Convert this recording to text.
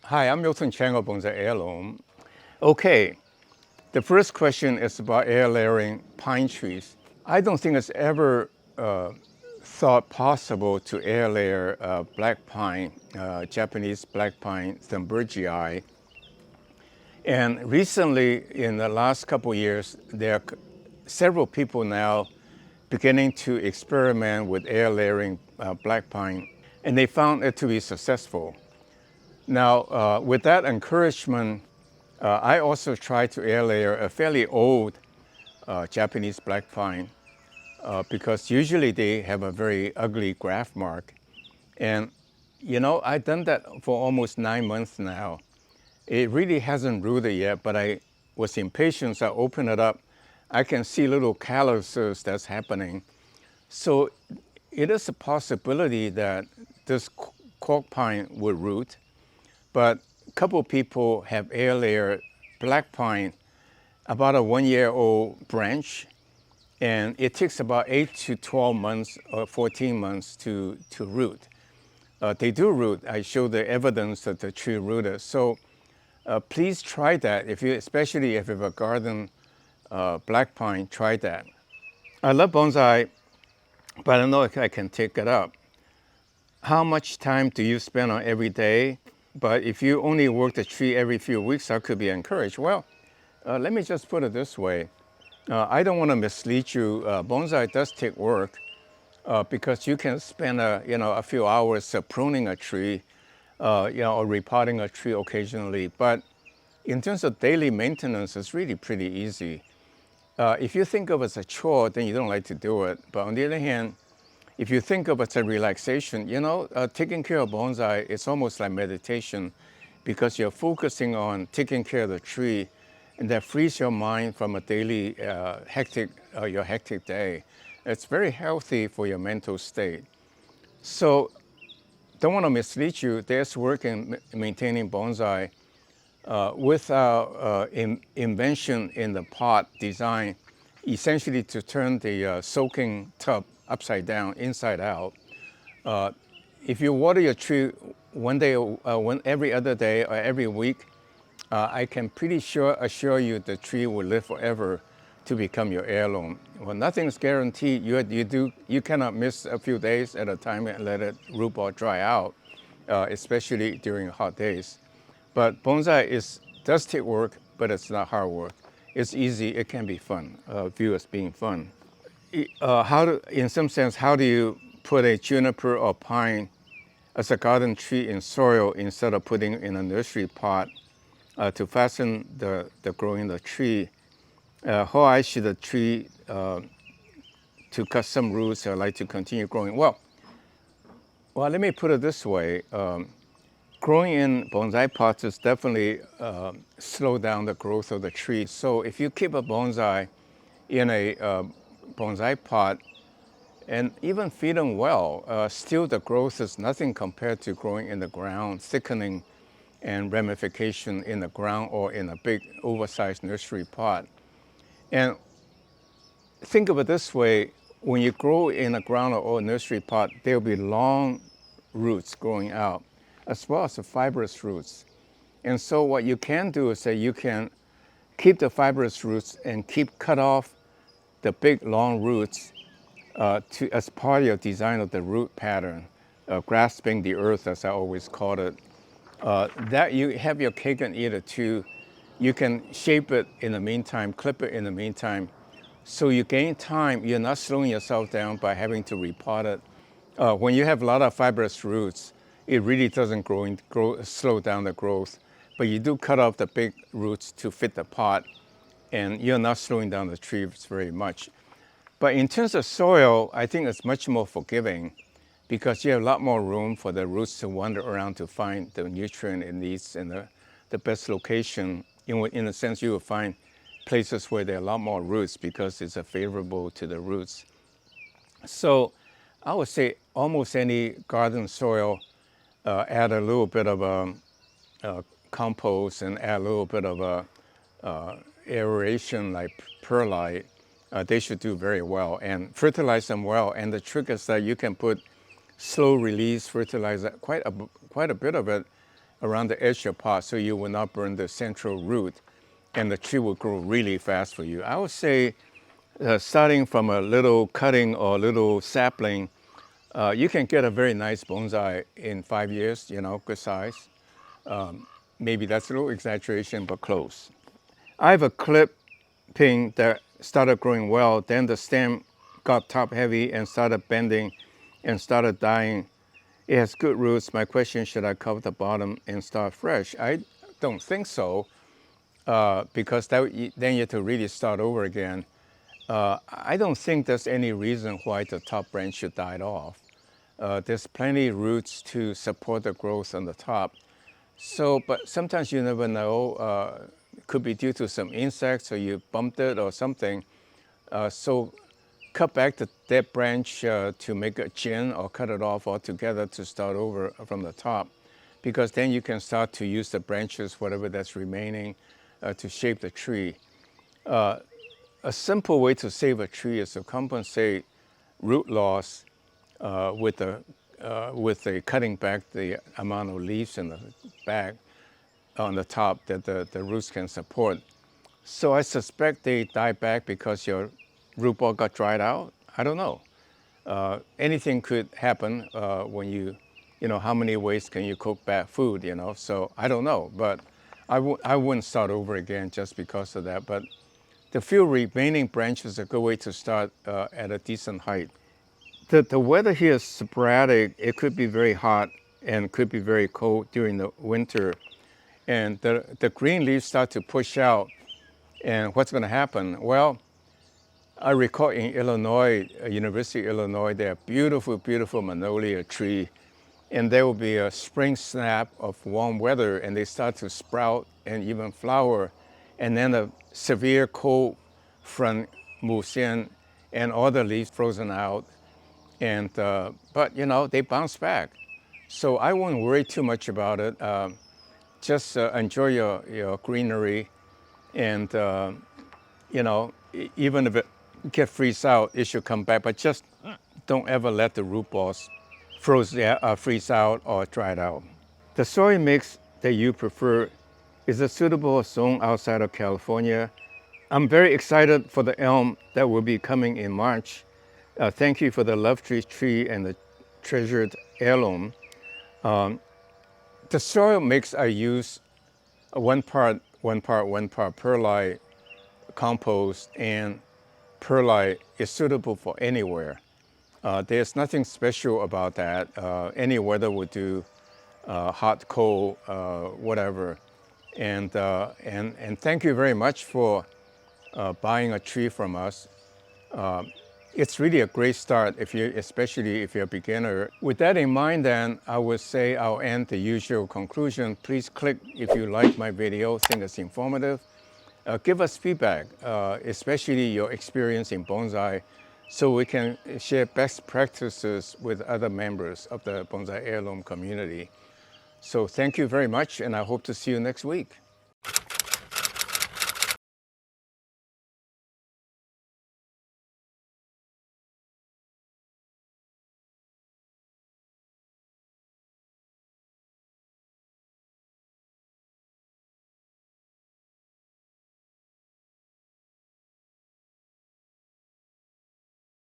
Hi, I'm miltonchang of Bonsaiheirloom. Okay, the first question is about air layering pine trees. I don't think it's ever thought possible to air layer black pine, Japanese black pine, Thunbergii. And recently, in the last couple of years, there are several people now beginning to experiment with air layering black pine, and they found it to be successful. Now, with that encouragement, I also tried to air layer a fairly old Japanese black pine because usually they have a very ugly graft mark. And I've done that for almost 9 months now. It really hasn't rooted yet, but I was impatient, so I opened it up. I can see little calluses that's happening. So it is a possibility that this cork pine would root, but a couple of people have air layered black pine, about a 1-year-old branch, and it takes about 8 to 12 months or 14 months to root. They do root. I show the evidence that the tree rooted. So please try that, especially if you have a garden black pine, try that. I love bonsai, but I don't know if I can take it up. How much time do you spend on every day? But if you only work the tree every few weeks, I could be encouraged. Well, let me just put it this way. I don't want to mislead you. Bonsai does take work because you can spend a few hours pruning a tree, or repotting a tree occasionally. But in terms of daily maintenance, it's really pretty easy. If you think of it as a chore, then you don't like to do it. But on the other hand, if you think of it as a relaxation, taking care of bonsai, it's almost like meditation because you're focusing on taking care of the tree, and that frees your mind from a daily your hectic day. It's very healthy for your mental state. So don't want to mislead you. There's work in maintaining bonsai with our invention in the pot design, essentially to turn the soaking tub upside down, inside out. If you water your tree one day, every other day or every week, I can pretty sure assure you the tree will live forever to become your heirloom. Well, nothing's guaranteed. You cannot miss a few days at a time and let it root ball dry out, especially during hot days. But bonsai does take work, but it's not hard work. It's easy. It can be fun. View as being fun. In some sense, how do you put a juniper or pine as a garden tree in soil instead of putting in a nursery pot to fasten the growing the tree? How I see the tree to cut some roots or like to continue growing? Well, let me put it this way. Growing in bonsai pots is definitely slow down the growth of the tree. So if you keep a bonsai in a bonsai pot and even feed them well, still the growth is nothing compared to growing in the ground, thickening and ramification in the ground or in a big oversized nursery pot. And think of it this way, when you grow in a ground or a nursery pot, there'll be long roots growing out, as well as the fibrous roots. And so what you can do is that you can keep the fibrous roots and cut off the big long roots as part of your design of the root pattern, grasping the earth, as I always call it. That you have your cake and eat it too. You can shape it in the meantime, clip it in the meantime. So you gain time. You're not slowing yourself down by having to repot it. When you have a lot of fibrous roots, it really doesn't slow down the growth. But you do cut off the big roots to fit the pot, and you're not slowing down the trees very much. But in terms of soil, I think it's much more forgiving because you have a lot more room for the roots to wander around to find the nutrient it needs and the best location. In a sense, you will find places where there are a lot more roots because it's favorable to the roots. So I would say almost any garden soil, add a little bit of compost and add a little bit of aeration like perlite. They should do very well, and fertilize them well. And the trick is that you can put slow release fertilizer, quite a bit of it, around the edge of your pot so you will not burn the central root, and the tree will grow really fast for you. I would say starting from a little cutting or a little sapling, you can get a very nice bonsai in 5 years, you know, good size. Maybe that's a little exaggeration, but close. I have a clipping that started growing well, then the stem got top heavy and started bending and started dying. It has good roots. My question, should I cover the bottom and start fresh? I don't think so, because then you have to really start over again. I don't think there's any reason why the top branch should die off. There's plenty of roots to support the growth on the top. So, but sometimes you never know. It could be due to some insects or you bumped it or something. So cut back the dead branch to make a chin, or cut it off altogether to start over from the top, because then you can start to use the branches, whatever that's remaining, to shape the tree. A simple way to save a tree is to compensate root loss with a cutting back the amount of leaves in the back on the top that the roots can support. So I suspect they die back because your root ball got dried out. I don't know. Anything could happen when you know, how many ways can you cook bad food, you know? So I don't know, but I wouldn't start over again just because of that. But the few remaining branches are a good way to start at a decent height. The weather here is sporadic. It could be very hot and could be very cold during the winter. And the green leaves start to push out. And what's going to happen? Well, I recall in Illinois, University of Illinois, there are beautiful, beautiful magnolia tree. And there will be a spring snap of warm weather, and they start to sprout and even flower. And then a severe cold front moves in, and all the leaves frozen out. And but you know, they bounce back. So I wouldn't worry too much about it. Just enjoy your greenery, and you know, even if it get freeze out, it should come back. But just don't ever let the root balls freeze out or dry out. The soil mix that you prefer, is a suitable zone outside of California? I'm very excited for the elm that will be coming in March. Thank you for the love tree and the treasured heirloom. The soil mix I use, one part perlite compost, and perlite is suitable for anywhere. There's nothing special about that. Any weather would do, hot, cold, whatever. And thank you very much for buying a tree from us. It's really a great start, especially if you're a beginner. With that in mind, then, I would say I'll end the usual conclusion. Please click if you like my video, think it's informative. Give us feedback, especially your experience in bonsai, so we can share best practices with other members of the Bonsai Heirloom community. So thank you very much, and I hope to see you next week.